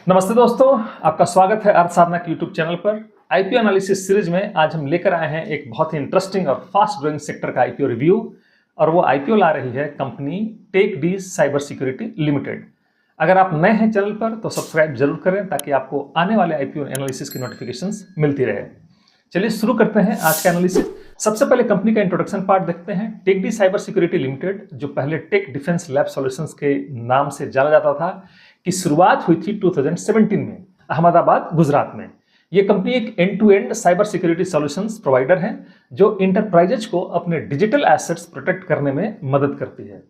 नमस्ते दोस्तों, आपका स्वागत है अर्थ साधना के यूट्यूब चैनल पर। आईपीओ एनालिसिस सीरीज में आज हम लेकर आए हैं एक बहुत ही इंटरेस्टिंग और फास्ट ग्रोइंग सेक्टर का आईपीओ रिव्यू। और वो आईपीओ ला रही है कंपनी टेकडी साइबर सिक्योरिटी लिमिटेड। अगर आप नए हैं चैनल पर तो सब्सक्राइब जरूर करें ताकि आपको आने वाले आईपीओ एनालिसिस की नोटिफिकेशंस मिलती रहे। चलिए शुरू करते हैं आज का एनालिसिस। सबसे पहले कंपनी का इंट्रोडक्शन पार्ट देखते हैं। टेकडी साइबर सिक्योरिटी लिमिटेड, जो पहले टेक डिफेंस लैब सॉल्यूशंस के नाम से जाना जाता था, की शुरुआत हुई थी 2017 में अहमदाबाद, गुजरात में। यह कंपनी एक end to end cyber security solutions provider है जो इंटरप्राइजेज को अपने डिजिटल एसेट्स प्रोटेक्ट करने में मदद करती है।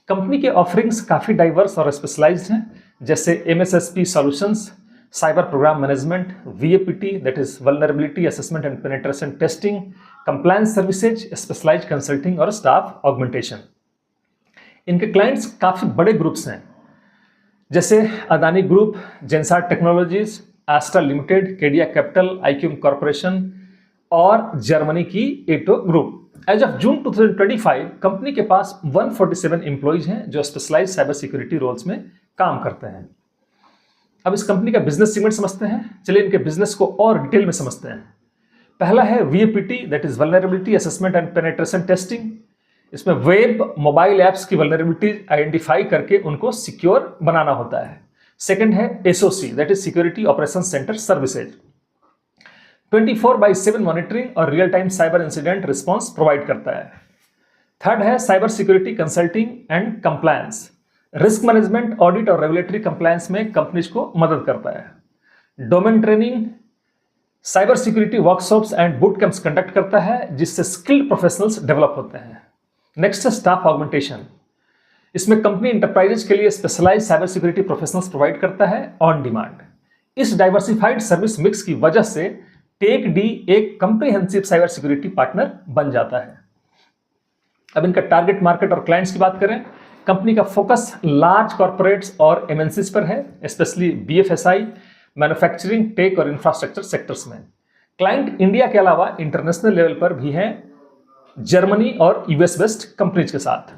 कंपनी के ऑफरिंग्स काफी डाइवर्स और स्पेशलाइज्ड हैं, जैसे MSSP solutions, cyber program management, VAPT that is vulnerability assessment and penetration testing, compliance services, specialised consulting और स्टाफ ऑगमेंटेशन। इनके क्लाइंट्स काफी बड़े ग्रुप्स हैं, जैसे Adani group, Zensar technologies, Astra limited, Kedia capital, आईक्यूम कॉर्पोरेशन और जर्मनी की एटो group. As of June 2025 company के पास 147 एम्प्लॉइज हैं जो स्पेशलाइज साइबर सिक्योरिटी रोल्स में काम करते हैं। अब इस कंपनी का बिजनेस सेगमेंट समझते हैं। चलिए इनके बिजनेस को और डिटेल में समझते हैं। पहला है VAPT that is vulnerability assessment and penetration testing. इसमें वेब मोबाइल ऐप्स की वल्नरेबिलिटी आइडेंटिफाई करके उनको सिक्योर बनाना होता है। सेकंड है SOC that is security operation centre services, 24/7 monitoring और real time cyber incident response provide करता है। थर्ड है cyber security consulting and compliance, risk management, audit और रेगुलेटरी कंप्लायंस में कंपनीज को मदद करता है। Domain training, cyber security workshops and boot camps conduct करता है जिससे स्किल्ड प्रोफेशनल्स डेवलप होते हैं। नेक्स्ट है स्टाफ ऑगमेंटेशन। इसमें कंपनी इंटरप्राइजेज के लिए specialised cyber security professionals provide करता है ऑन डिमांड। इस डाइवर्सिफाइड सर्विस मिक्स की वजह से टेकडी एक कंप्रिहेंसिव साइबर सिक्योरिटी पार्टनर बन जाता है। अब इनका टारगेट मार्केट और क्लाइंट्स की बात करें। कंपनी का फोकस लार्ज कॉर्पोरेट्स और एमएनसीज पर है, स्पेशली बीएफएसआई, मैन्युफैक्चरिंग, टेक और इंफ्रास्ट्रक्चर सेक्टर्स में। क्लाइंट इंडिया के अलावा इंटरनेशनल लेवल पर भी हैं, जर्मनी और यूएस बेस्ड कंपनीज के साथ।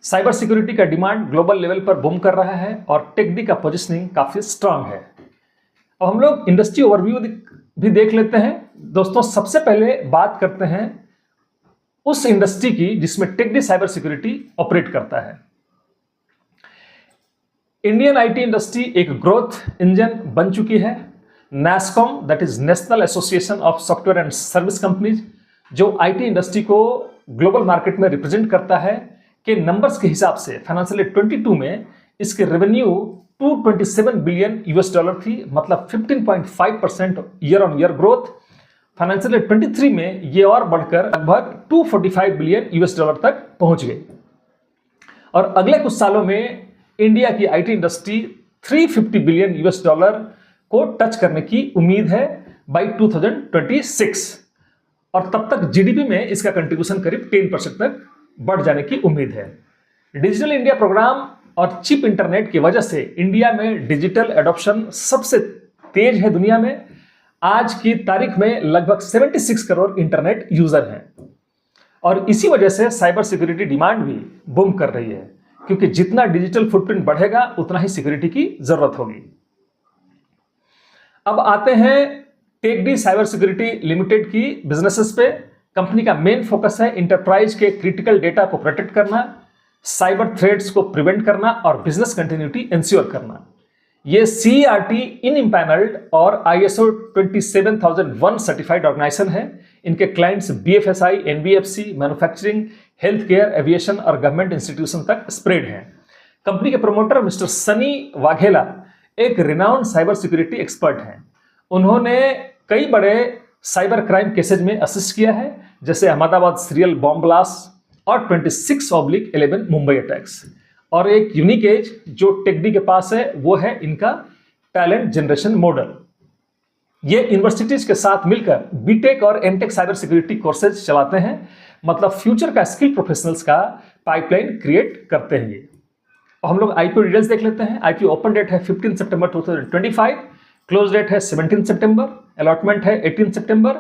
साइबर सिक्योरिटी का डिमांड ग्लोबल लेवल पर बूम कर रहा है और टेकडी का पोजीशनिंग काफी स्ट्रांग है। अब हम लोग इंडस्ट्री ओवरव्यू भी देख लेते हैं। दोस्तों, सबसे पहले बात करते हैं उस इंडस्ट्री की जिसमें टेकडी साइबर सिक्योरिटी ऑपरेट करता है। इंडियन आईटी इंडस्ट्री एक ग्रोथ इंजन बन चुकी है। NASSCOM that is national association of software and service companies, जो आईटी इंडस्ट्री को ग्लोबल मार्केट में रिप्रेजेंट करता है, के नंबर्स के हिसाब से फाइनेंशियल ईयर 22 में इसके रेवेन्यू 227 बिलियन यूएस डॉलर थी, मतलब 15.5% year on year growth. Financial year 23 में ये और बढ़कर लगभग 245 बिलियन यूएस डॉलर तक पहुंच गई। और अगले कुछ सालों में इंडिया की IT industry 350 billion US dollar को टच करने की उम्मीद है बाई 2026। और तब तक जीडीपी में इसका कंट्रीब्यूशन करीब 10% तक बढ़ जाने की उम्मीद है। डिजिटल इंडिया प्रोग्राम और चिप इंटरनेट की वजह से इंडिया में डिजिटल एडॉप्शन सबसे तेज है दुनिया में। आज की तारीख में लगभग 76 करोड़ इंटरनेट यूजर हैं और इसी वजह से साइबर सिक्योरिटी डिमांड भी बूम कर रही है, क्योंकि जितना डिजिटल फुटप्रिंट बढ़ेगा उतना ही सिक्योरिटी की जरूरत होगी। अब आते हैं टेकडी साइबर सिक्योरिटी लिमिटेड की बिजनेसेस पे। कंपनी का मेन फोकस है इंटरप्राइज के क्रिटिकल डेटा को प्रोटेक्ट करना, साइबर थ्रेट्स को प्रिवेंट करना और बिजनेस कंटिन्यूटी इंश्योर करना। ये सीईआरटी इन इम्पैनल्ड और आईएसओ 27001 सर्टिफाइड ऑर्गेनाइजेशन है। इनके clients BFSI, NBFC, manufacturing, health care, aviation और गवर्नमेंट इंस्टीट्यूशन तक स्प्रेड हैं। कंपनी के प्रमोटर मिस्टर सनी वाघेला एक रिनाउंड साइबर सिक्योरिटी एक्सपर्ट हैं। उन्होंने कई बड़े साइबर क्राइम केसेज में असिस्ट किया है, जैसे अहमदाबाद सीरियल बॉम्ब ब्लास्ट और 26/11 मुंबई अटैक्स। और एक यूनिक एज जो टेकडी के पास है वो है इनका टैलेंट जनरेशन मॉडल। ये यूनिवर्सिटीज के साथ मिलकर बीटेक और एमटेक साइबर सिक्योरिटी कोर्सेज चलाते हैं, मतलब फ्यूचर का स्किल प्रोफेशनल्स का पाइपलाइन क्रिएट करते हैं ये। हम लोग आईपीओ डिटेल्स देख लेते हैं। आईपीओ ओपन डेट है 15 सितंबर 2025, क्लोज डेट है 17 सितंबर, अलॉटमेंट है 18 सितंबर,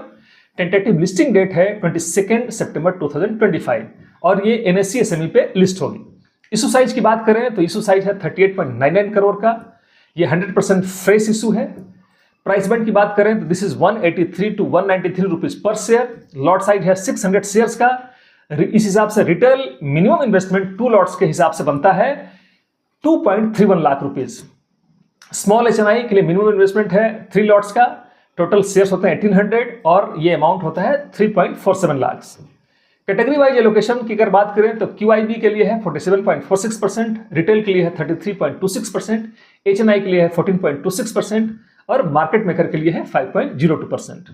टेंटेटिव लिस्टिंग डेट है 22 सितंबर 2025 और ये एनएससी एसएमई पे लिस्ट होगी। इशू साइज की बात करें तो इशू साइज है 38.99 करोड़ का। ये 100% फ्रेश इशू है। प्राइस बैंड की बात करें तो this is 183 to 193 rupees per share. Lot size है 600 शेयर्स का। इस हिसाब से रिटेल मिनिमम इन्वेस्टमेंट 2 लॉट्स के हिसाब से बनता है 2.31 लाख रुपीज। स्मॉल एचएनआई के लिए मिनिमम इन्वेस्टमेंट है 3 लॉट्स का। टोटल शेयर्स होते हैं 1800 और ये अमाउंट होता है 3.47 लाख। कैटेगरी वाइज एलोकेशन की अगर बात करें तो क्यूआईबी के लिए है 47.46%, रिटेल के लिए है 33.26%, एचएनआई के लिए है 14.26% और मार्केट मेकर के लिए है 5.02%।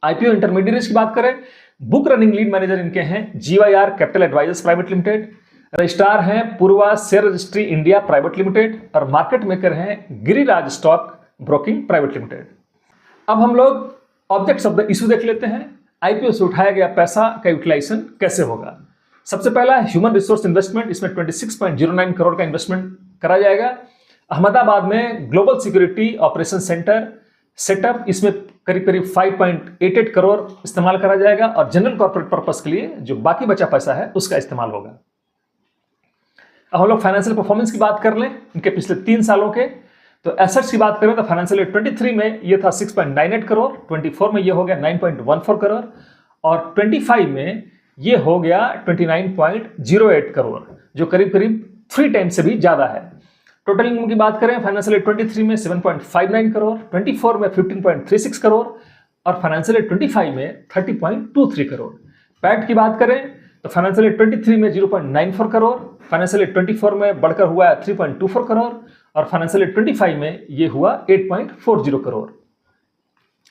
आईपीओ इंटरमीडिएट्स की बात करें, बुक रनिंग लीड मैनेजर इनके हैं GYR capital advisors private limited, registrar हैं Purva share registry India private limited और मार्केट मेकर हैं Giriraj stock broking private limited. अब हम लोग ऑब्जेक्ट्स ऑफ द इशू देख लेते हैं। आईपीओ से उठाया गया पैसा का यूटिलाइजेशन कैसे होगा। सबसे पहला ह्यूमन रिसोर्स इन्वेस्टमेंट, इसमें 26.09 करोड़ का इन्वेस्टमेंट करा जाएगा। अहमदाबाद में global security operation centre setup, इसमें करीब करीब 5.88 करोड़ इस्तेमाल करा जाएगा और जनरल कॉर्पोरेट पर्पस के लिए जो बाकी बचा पैसा है उसका इस्तेमाल होगा। अब हम लोग फाइनेंशियल परफॉर्मेंस की बात कर लें इनके पिछले 3 सालों के। तो एसेट्स की बात करें तो फाइनेंशियल ईयर 23 में ये था 6.98 करोड़, 24 में ये हो गया 9.14 करोड़ और 25 में ये हो गया 29.08 करोड़, जो करीब करीब 3 टाइम्स से भी ज्यादा है। टोटल इनकम की बात करें फाइनेंशियल ईयर 23 में 7.59 करोड़, 24 में 15.36 करोड़ और फाइनेंशियल ईयर 25 में 30.23 करोड़। पैट की बात करें तो फाइनेंशियल ईयर 23 में 0.94 करोड़, फाइनेंशियल ईयर 24 में बढ़कर हुआ 3.24 करोड़ और फाइनेंशियल ईयर 25 में ये हुआ 8.40 करोड़।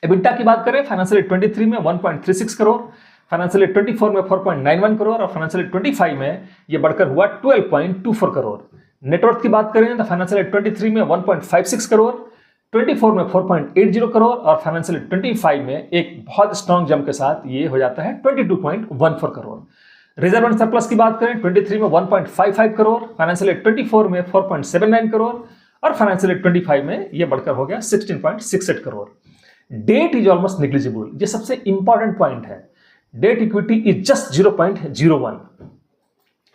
एबिटा की बात करें फाइनेंशियल ईयर 23 में 1.36 करोड़, फाइनेंशियल ईयर 24 में 4.91 करोड़ और फाइनेंशियल ईयर 25 में ये बढ़कर हुआ 12.24 करोड़। नेटवर्थ की बात करें तो फाइनेंशियल ईयर 23 में 1.56 करोड़, 24 में 4.80 करोड़ और फाइनेंशियल ईयर 25 में एक बहुत स्ट्रॉन्ग जंप के साथ ये हो जाता है 22.14 करोड़। रिजर्व एंड सरप्लस की बात करें 23 में 1.55 करोड़, फाइनेंशियल ईयर 24 में 4.79 करोड़ और फाइनेंशियल ईयर 25 में यह बढ़कर हो गया 16.68 crore. Debt is almost negligible, ये सबसे इंपॉर्टेंट पॉइंट है। Debt equity is just 0.01।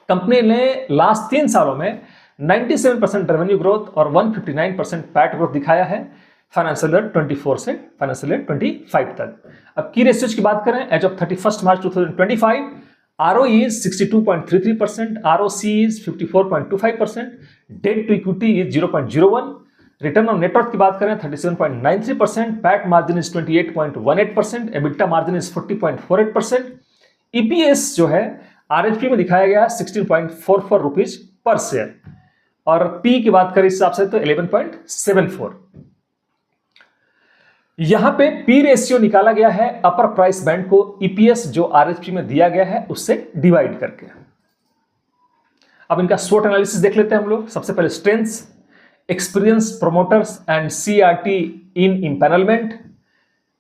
Company ने लास्ट 3 सालों में 97% रेवेन्यू ग्रोथ और 159% पैट ग्रोथ दिखाया है फाइनेंशियल ईयर 24 से फाइनेंशियल ईयर 25 तक। अब की रेशियोज की बात करें as of 31 March 2025, ROE is 62.33%, ROC is 54.25%, debt to equity is 0.01, return on net worth की बात करें 37.93%, PAT margin is 28.18%, EBITDA margin is 40.48%, EPS जो है RHP में दिखाया गया 16.44 रुपीज पर शेयर और P की बात करें इस हिसाब से तो 11.74। यहां पे P रेशियो निकाला गया है अपर प्राइस बैंड को EPS जो RHP में दिया गया है उससे डिवाइड करके। अब इनका स्वोट एनालिसिस देख लेते हैं हम लोग। सबसे पहले strengths, experience promoters and CRT in empanelment,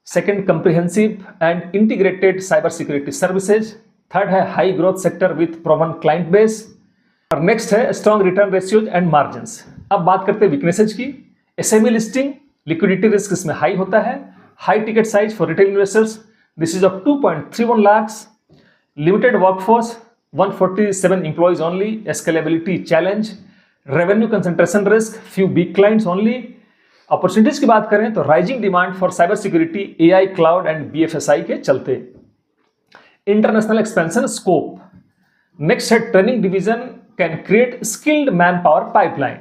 second comprehensive and integrated cyber security services, third है high growth sector with proven client base और नेक्स्ट है strong return ratios and margins. अब बात करते हैं वीकनेसेज की। SME लिस्टिंग, लिक्विडिटी रिस्क इसमें high होता है, high ticket size for retail investors, this is of 2.31 lakhs, limited workforce 147 employees only, scalability challenge, revenue concentration risk, few big clients only. Opportunities की बात करें तो rising demand for cyber security, AI, cloud and BFSI के चलते, international expansion scope, next है training division can create skilled man power pipeline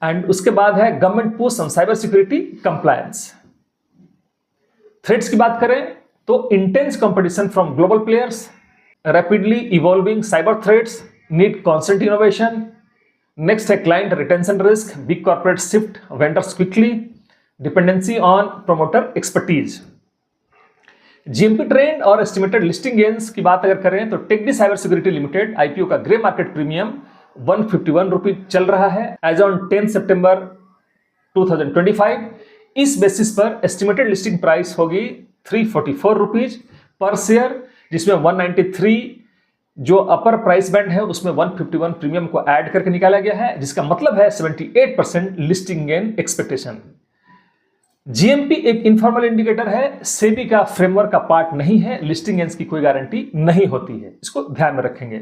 and उसके बाद है government push on cyber security compliance. Threats की बात करें तो intense competition from global players, rapidly evolving cyber threats need constant innovation, next है client retention risk, big corporate shift vendors quickly, dependency on promoter expertise. GMP trend और estimated listing gains की बात अगर करें तो टेक्डी साइबर सिक्योरिटी लिमिटेड IPO का grey market premium 151 rupees चल रहा है एज ऑन 10 सितंबर 2025। इस बेसिस पर एस्टिमेटेड लिस्टिंग प्राइस होगी 344 रुपीज पर शेयर, जिसमें 193 जो अपर प्राइस बैंड है उसमें 151 प्रीमियम को ऐड करके निकाला गया है, जिसका मतलब है 78% लिस्टिंग गेन एक्सपेक्टेशन। GMP एक इनफॉर्मल इंडिकेटर है, सेबी का फ्रेमवर्क का पार्ट नहीं है, लिस्टिंग गेन्स की कोई गारंटी नहीं होती है, इसको ध्यान में रखेंगे।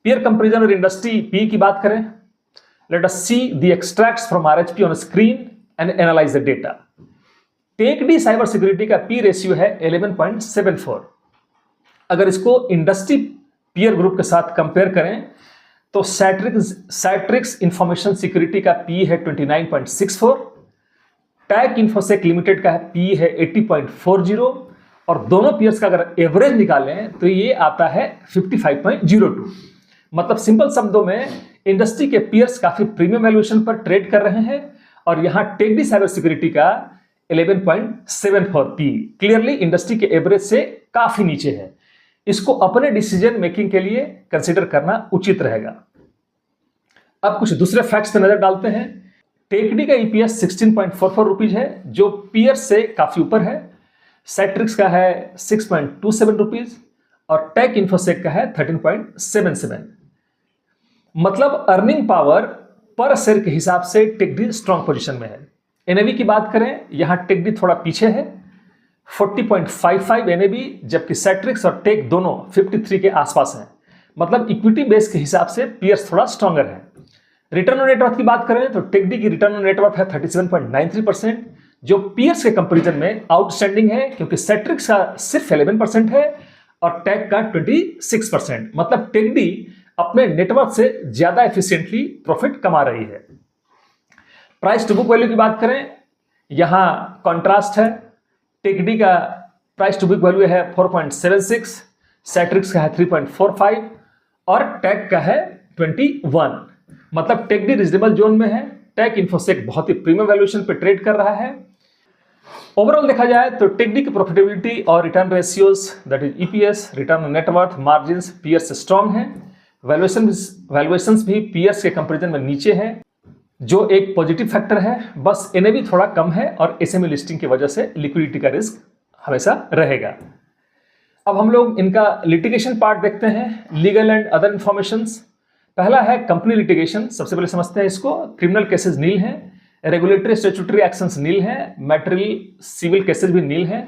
पीयर कंपैरिजन और इंडस्ट्री PE की बात करें Let us see the extracts from RHP on screen and analyze the data. TechD cyber security का P रेशियो है 11.74। अगर इसको इंडस्ट्री पीयर ग्रुप के साथ कंपेयर करें तो सैट्रिक्स इंफॉर्मेशन सिक्योरिटी का P है 29.64, टैग इन्फोसेक लिमिटेड का P है 80.40 और दोनों पीयर्स का अगर एवरेज निकालें तो ये आता है 55.02। मतलब सिंपल शब्दों में इंडस्ट्री के पीयर्स काफी प्रीमियम वैल्यूएशन पर ट्रेड कर रहे हैं और यहां टेकडी साइबर सिक्योरिटी का 11.74 P क्लियरली इंडस्ट्री के एवरेज से काफी नीचे है। इसको अपने डिसीजन मेकिंग के लिए कंसीडर करना उचित रहेगा। अब कुछ दूसरे फैक्ट्स पे नजर डालते हैं। टेकडी का ईपीएस 16.44 रुपीज है जो पीयर्स से काफी ऊपर है। सैट्रिक्स का है 6.27 रुपीज और टेक इन्फोसेक का है 13.77। मतलब अर्निंग पावर पर शेयर के हिसाब से टेकडी स्ट्रॉन्ग पोजीशन में है। एनएवी की बात करें, यहां टेकडी थोड़ा पीछे है 40.55 एनएवी, जबकि सैट्रिक्स और टेक दोनों 53 के आसपास हैं। मतलब इक्विटी बेस के हिसाब से पीयर्स थोड़ा स्ट्रॉन्गर है। रिटर्न ऑन नेटवर्थ की बात करें तो टेकडी की रिटर्न ऑन नेटवर्थ है 37.93%, जो पीयर्स के कंपैरिजन में आउटस्टैंडिंग है क्योंकि सैट्रिक्स का सिर्फ 11% है और टेक का 26%। मतलब टेकडी अपने नेटवर्थ से ज्यादा एफिशिएंटली प्रॉफिट कमा रही है। प्राइस टू बुक वैल्यू की बात करें, यहां कॉन्ट्रास्ट है। टेकडी का प्राइस टू बुक वैल्यू है 4.76, सैट्रिक्स का है 3.45 और टेक का है 21। मतलब टेकडी रीजनेबल जोन में है। टेक इन्फोसेक बहुत ही प्रीमियम वैल्यूएशन पे ट्रेड कर रहा है। ओवरऑल देखा जाए तो टेकडी की प्रॉफिटेबिलिटी और return ratios that is EPS, return on net worth, margins peers से स्ट्रांग है। वैल्यूएशंस भी पीयर्स के कंपैरिजन में नीचे है जो एक पॉजिटिव फैक्टर है। बस एनएवी थोड़ा कम है और एसएमई लिस्टिंग की वजह से लिक्विडिटी का रिस्क हमेशा रहेगा। अब हम लोग इनका लिटिगेशन पार्ट देखते हैं, लीगल एंड अदर इंफॉर्मेशंस। पहला है कंपनी लिटिगेशन। सबसे पहले समझते हैं इसको। क्रिमिनल केसेस नील हैं, रेगुलेटरी स्टैट्यूटरी एक्शंस नील हैं, मैटेरियल सिविल केसेस भी नील हैं।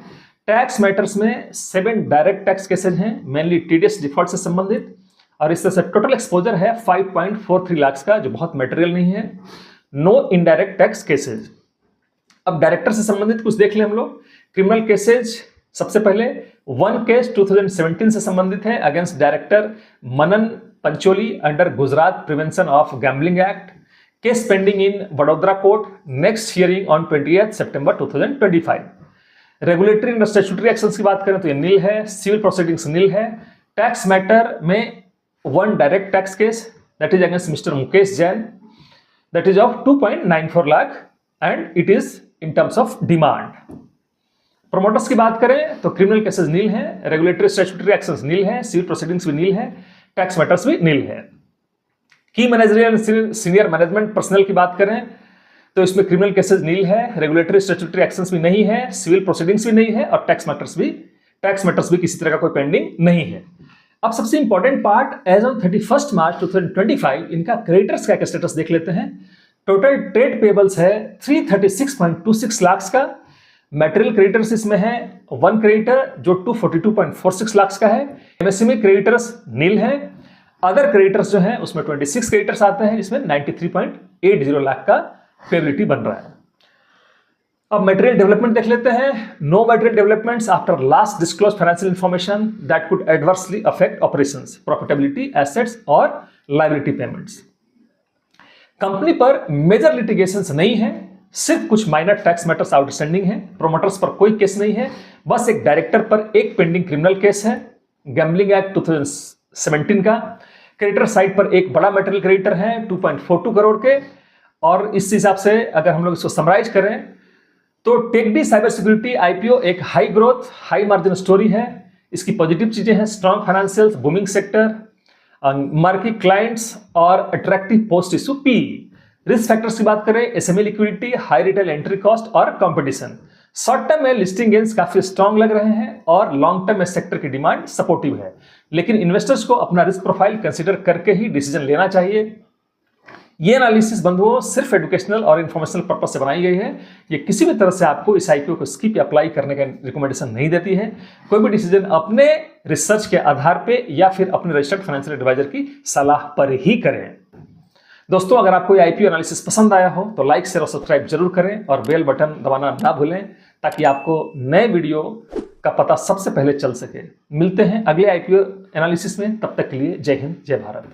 टैक्स मैटर्स में 7 डायरेक्ट टैक्स केसेज हैं, मेनली टीडीएस डिफॉल्ट से संबंधित, और इस तरह से टोटल एक्सपोजर है 5.43 लाख का, जो बहुत मटेरियल नहीं है। No indirect tax cases. अब डायरेक्टर से संबंधित कुछ देख ले हम लोग। क्रिमिनल केसेज सबसे पहले 1 केस 2017 से संबंधित है against director Manan Pancholi under Gujarat prevention of gambling act. Case pending in Vadodara court, next hearing on 28 September 2025। Regulatory and statutory actions की बात करें तो ये नील है, सिविल प्रोसीडिंग्स नील है। टैक्स मैटर में 1 direct tax case that is against mister Mukesh Jain, that is of 2.94 lakh and it is in terms of demand. Promoters की बात करें तो क्रिमिनल केसेस नील है, रेगुलेटरी स्टैट्यूटरी एक्शंस नील है, सिविल प्रोसीडिंग्स भी नील है, टैक्स मैटर्स भी नील है। की managerial and senior management personal की बात करें तो इसमें क्रिमिनल केसेस नील है, रेगुलेटरी स्टैट्यूटरी एक्शंस भी नहीं है, सिविल प्रोसीडिंग्स भी नहीं है और टैक्स मैटर्स भी किसी तरह का कोई पेंडिंग नहीं है। अब सबसे important part, as on 31 March 2025 इनका क्रेडिटर्स का स्टेटस देख लेते हैं। टोटल ट्रेड पेबल्स है 336.26 लाख का। मटेरियल क्रेडिटर्स इसमें है 1 क्रेडिटर जो 242.46 लाख का है। एमएसएमई क्रेडिटर्स नील है। अदर क्रेडिटर्स जो हैं उसमें 26 क्रेडिटर्स आते हैं जिसमें 93.80 लाख का पेबिलिटी बन रहा है। अब मटेरियल डेवलपमेंट देख लेते हैं। No material developments after last disclosed financial information that could adversely affect operations, profitability, assets और लायबिलिटी पेमेंट्स। कंपनी पर मेजर लिटिगेशंस नहीं है, सिर्फ कुछ माइनर टैक्स मैटर्स आउटस्टैंडिंग है। प्रोमोटर्स पर कोई केस नहीं है, बस एक डायरेक्टर पर एक पेंडिंग क्रिमिनल केस है गैम्बलिंग एक्ट 2017 का। क्रेडिटर साइड पर एक बड़ा मटेरियल क्रेडिटर है 2.42 करोड़ के। और इस हिसाब से अगर हम लोग इसको समराइज करें तो टेकडी साइबर सिक्योरिटी आईपीओ एक high growth high margin story है। इसकी पॉजिटिव चीजें हैं strong financials, booming sector, marquee clients और attractive post issue P. Risk factors की बात करें, SME liquidity, high retail entry cost और कंपटीशन। शॉर्ट टर्म में लिस्टिंग गेन्स काफी स्ट्रॉन्ग लग रहे हैं और लॉन्ग टर्म में सेक्टर की डिमांड सपोर्टिव है, लेकिन इन्वेस्टर्स को अपना रिस्क प्रोफाइल कंसीडर करके ही डिसीजन लेना चाहिए। ये एनालिसिस बंधुओं सिर्फ एजुकेशनल और इन्फॉर्मेशनल पर्पस से बनाई गई है। ये किसी भी तरह से आपको इस आईपीओ को स्किप या अप्लाई करने का रिकमेंडेशन नहीं देती है। कोई भी डिसीजन अपने रिसर्च के आधार पे या फिर अपने रजिस्टर्ड फाइनेंशियल एडवाइजर की सलाह पर ही करें। दोस्तों, अगर आपको ये आईपीओ एनालिसिस पसंद आया हो तो लाइक शेयर और सब्सक्राइब जरूर करें और बेल बटन दबाना ना भूलें ताकि आपको नए वीडियो का पता सबसे पहले चल सके। मिलते हैं अगले आईपीओ एनालिसिस में, तब तक के लिए जय हिंद जय भारत।